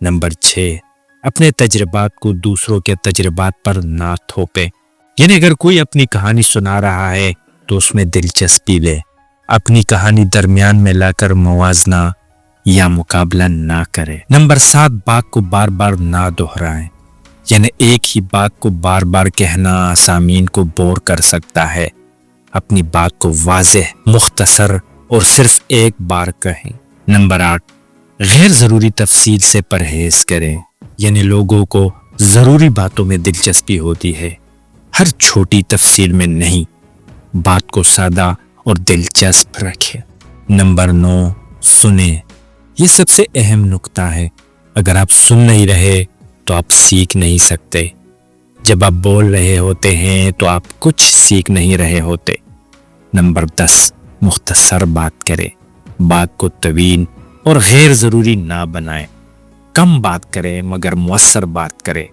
Number 6, अपने तजुर्बात को दूसरों के तजुर्बात पर ना थोपे। यानी अगर कोई अपनी कहानी सुना रहा है तो उसमें दिलचस्पी ले, अपनी कहानी दरमियान में लाकर मुवाजना या मुकाबला ना करे। नंबर 7, बात को बार बार ना दोहराएं। यानी एक ही बात को बार बार कहना सामीन को बोर कर सकता है। अपनी बात को वाज़ेह, मुख्तसर और सिर्फ एक बार कहें। नंबर 8, गैर ज़रूरी तफसील से परहेज करें। यानी लोगों को ज़रूरी बातों में दिलचस्पी होती है, हर छोटी तफसील में नहीं। बात को सादा और दिलचस्प रखें। नंबर 9, सुने। ये सबसे अहम नुक्ता है। अगर आप सुन नहीं रहे तो आप सीख नहीं सकते। जब आप बोल रहे होते हैं तो आप कुछ सीख नहीं रहे होते। नंबर 10, मुख्तसर बात करें। बात को तवील और गैर ज़रूरी ना बनाएं। कम बात करें मगर मुअस्सर बात करें।